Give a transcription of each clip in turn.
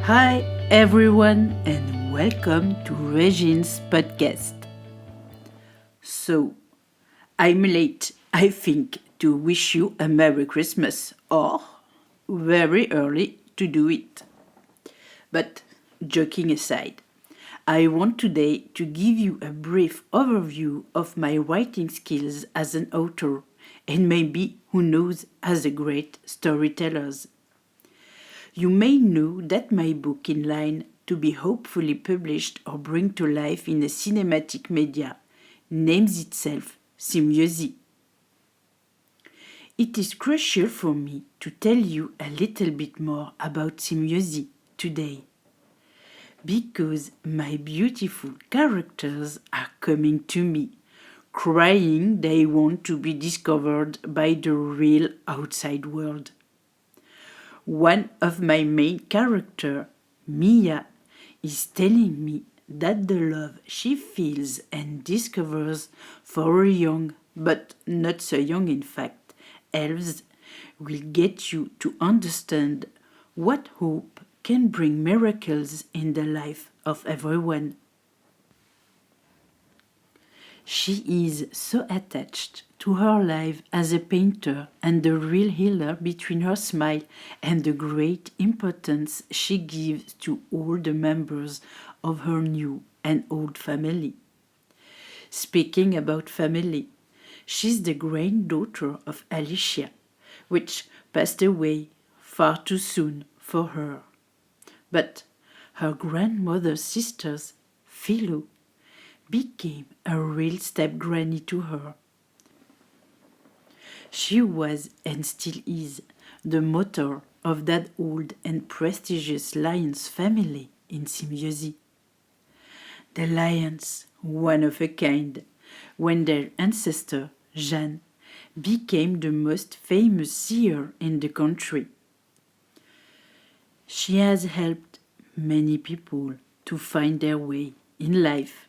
Hi everyone and welcome to Regine's podcast. So, I'm late, I think, to wish you a Merry Christmas or very early to do it. But joking aside, I want today to give you a brief overview of my writing skills as an author and maybe, who knows, as a great storyteller. You may know that my book in line to be hopefully published or bring to life in a cinematic media names itself Symviosi. It is crucial for me to tell you a little bit more about Symviosi today, because my beautiful characters are coming to me, crying they want to be discovered by the real outside world. One of my main characters, Mia, is telling me that the love she feels and discovers for a young, but not so young in fact, elves will get you to understand what hope can bring miracles in the life of everyone. She is so attached to her life as a painter and the real healer between her smile and the great importance she gives to all the members of her new and old family. Speaking about family, she's the granddaughter of Alicia, which passed away far too soon for her. But her grandmother's sisters, Philo, became a real step-granny to her. She was, and still is, the mother of that old and prestigious Lions family in Symviosi. The Lions, one of a kind, when their ancestor, Jeanne, became the most famous seer in the country. She has helped many people to find their way in life.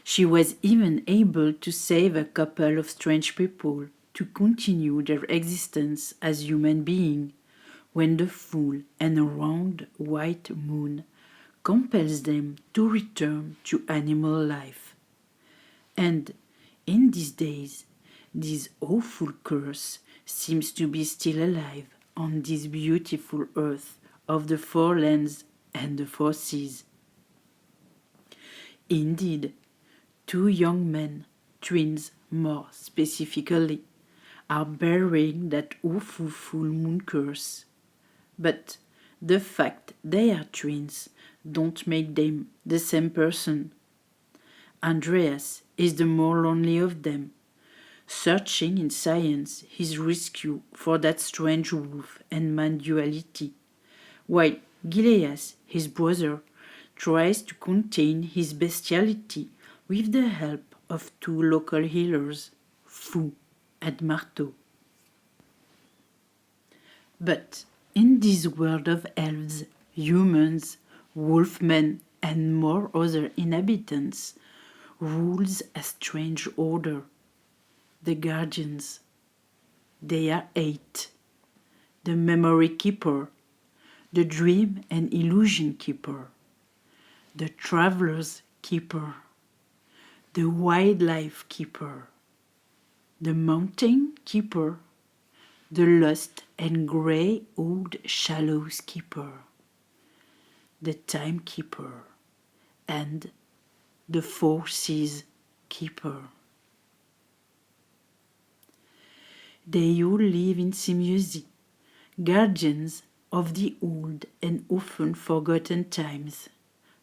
She was even able to save a couple of strange people to continue their existence as human beings when the full and round white moon compels them to return to animal life. And in these days, this awful curse seems to be still alive on this beautiful earth of the four lands and the four seas. Indeed, two young men, twins more specifically, are bearing that awful full moon curse. But the fact they are twins don't make them the same person. Andreas is the more lonely of them, searching in science his rescue for that strange wolf and man duality, while Gileas, his brother, tries to contain his bestiality with the help of two local healers, Fou and Marteau. But in this world of elves, humans, wolfmen, and more other inhabitants, rules a strange order. The guardians. They are 8. The memory keeper, the dream and illusion keeper, the traveler's keeper, the wildlife keeper, the mountain keeper, the lost and grey old shallows keeper, the timekeeper, and the four seas keeper. They all live in Symviosi, guardians of the old and often forgotten times.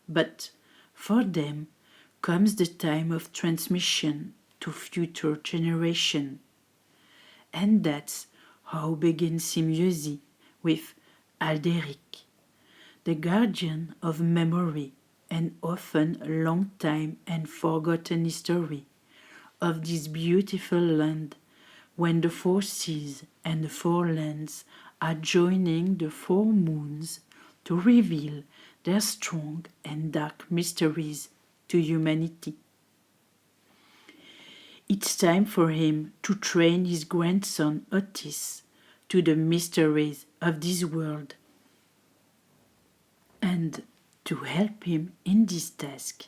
But for them comes the time of transmission to future generation. And that's how begins Symviosi with Alderic, the guardian of memory and often a long time and forgotten history of this beautiful land when the four seas and the four lands are joining the four moons to reveal their strong and dark mysteries to humanity. It's time for him to train his grandson Otis to the mysteries of this world. And to help him in this task,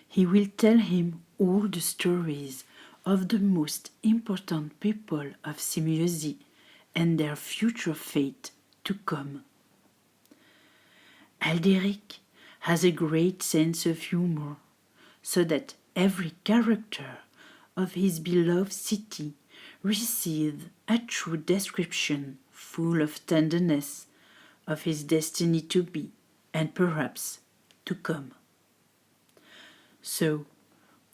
he will tell him all the stories of the most important people of Symviosi and their future fate to come. Alderic has a great sense of humor, so that every character of his beloved city receives a true description full of tenderness of his destiny to be and perhaps to come. So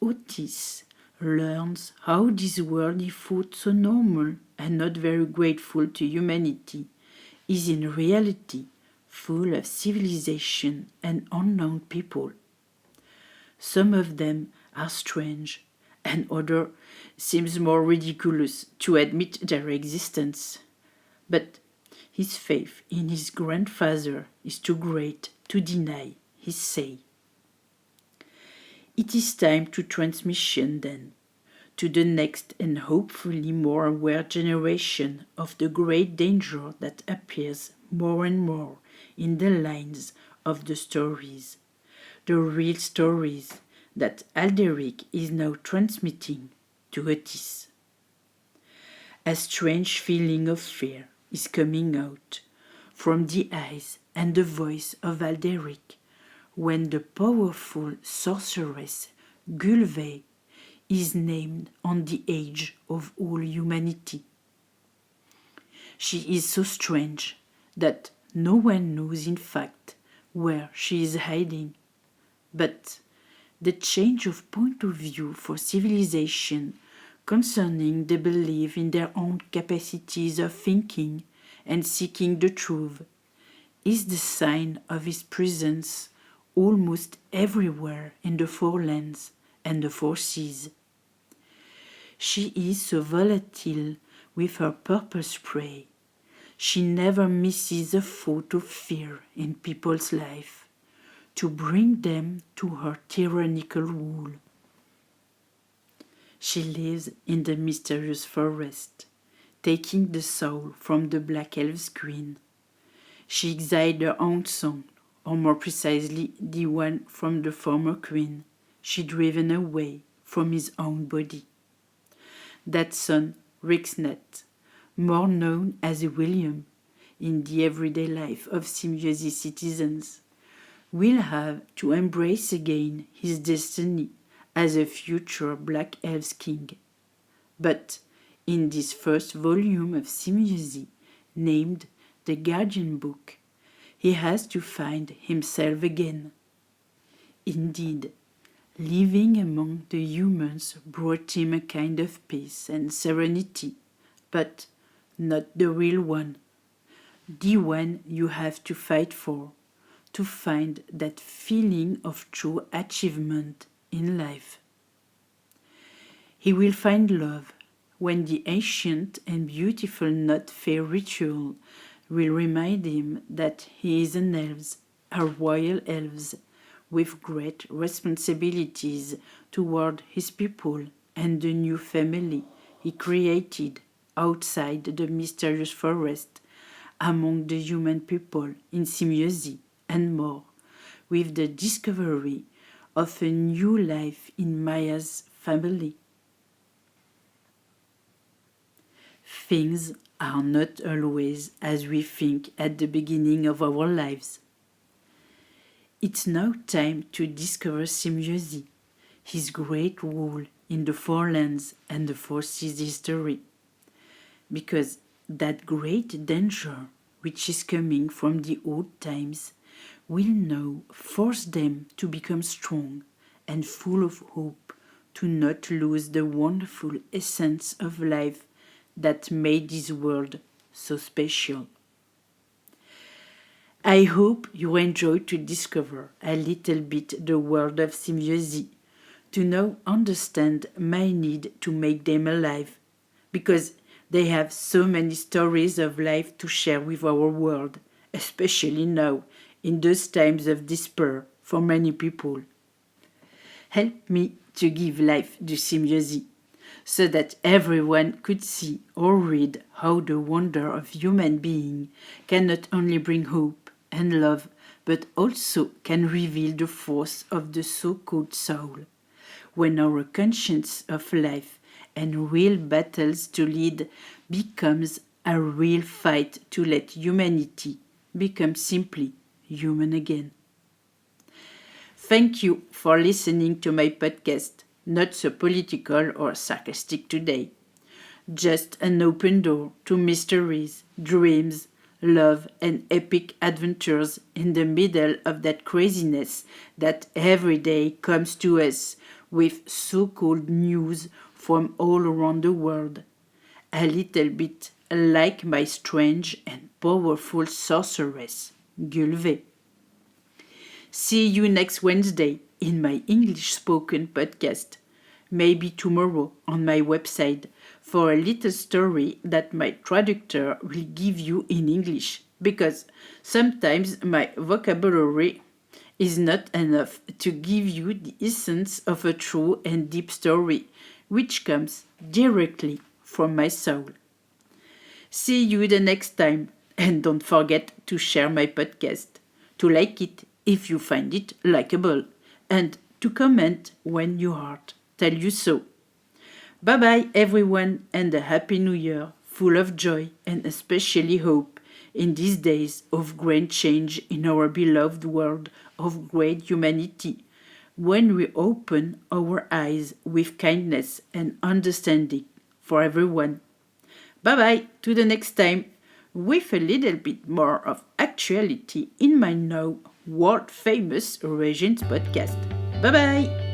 Otis learns how this world he thought so normal and not very grateful to humanity is in reality full of civilization and unknown people. Some of them are strange, and other seems more ridiculous to admit their existence. But his faith in his grandfather is too great to deny his say. It is time to transmission then, to the next and hopefully more aware generation of the great danger that appears more and more in the lines of the stories, the real stories that Alderic is now transmitting to Otis. A strange feeling of fear is coming out from the eyes and the voice of Alderic when the powerful sorceress Gulve is named on the age of all humanity. She is so strange that no one knows in fact where she is hiding. But the change of point of view for civilization concerning the belief in their own capacities of thinking and seeking the truth is the sign of his presence almost everywhere in the four lands and the four seas. She is so volatile with her purple spray. She never misses a thought of fear in people's life to bring them to her tyrannical rule. She lives in the mysterious forest, taking the soul from the Black Elf's queen. She exiled her own son, or more precisely the one from the former queen, she driven away from his own body. That son, Rixnet, more known as William in the everyday life of Symviosi citizens, will have to embrace again his destiny as a future Black Elves king. But in this first volume of Symviosi, named the Guardian Book, he has to find himself again. Indeed, living among the humans brought him a kind of peace and serenity, but not the real one, the one you have to fight for, to find that feeling of true achievement in life. He will find love when the ancient and beautiful Not Fair ritual will remind him that he is an elves, a royal elves, with great responsibilities toward his people and the new family he created outside the mysterious forest among the human people in Symviosi and more, with the discovery of a new life in Maya's family. Things are not always as we think at the beginning of our lives. It's now time to discover Symviosi, his great role in the Four Lands and the Four Seas history, because that great danger which is coming from the old times will now force them to become strong and full of hope, to not lose the wonderful essence of life that made this world so special. I hope you enjoyed to discover a little bit the world of Symviosi, to now understand my need to make them alive, because they have so many stories of life to share with our world, especially now, in those times of despair for many people. Help me to give life to Symviosi, so that everyone could see or read how the wonder of human being can not only bring hope, and love, but also can reveal the force of the so-called soul. When our conscience of life and real battles to lead becomes a real fight to let humanity become simply human again. Thank you for listening to my podcast, not so political or sarcastic today. Just an open door to mysteries, dreams, love, and epic adventures in the middle of that craziness that every day comes to us with so called news from all around the world. A little bit like my strange and powerful sorceress, Gulve. See you next Wednesday in my English spoken podcast. Maybe tomorrow on my website for a little story that my traductor will give you in English, because sometimes my vocabulary is not enough to give you the essence of a true and deep story, which comes directly from my soul. See you the next time, and don't forget to share my podcast, to like it if you find it likable, and to comment when your heart tells you so. Bye bye, everyone, and a happy new year, full of joy and especially hope in these days of great change in our beloved world of great humanity, when we open our eyes with kindness and understanding for everyone. Bye bye, to the next time, with a little bit more of actuality in my now world famous Regine's podcast. Bye bye!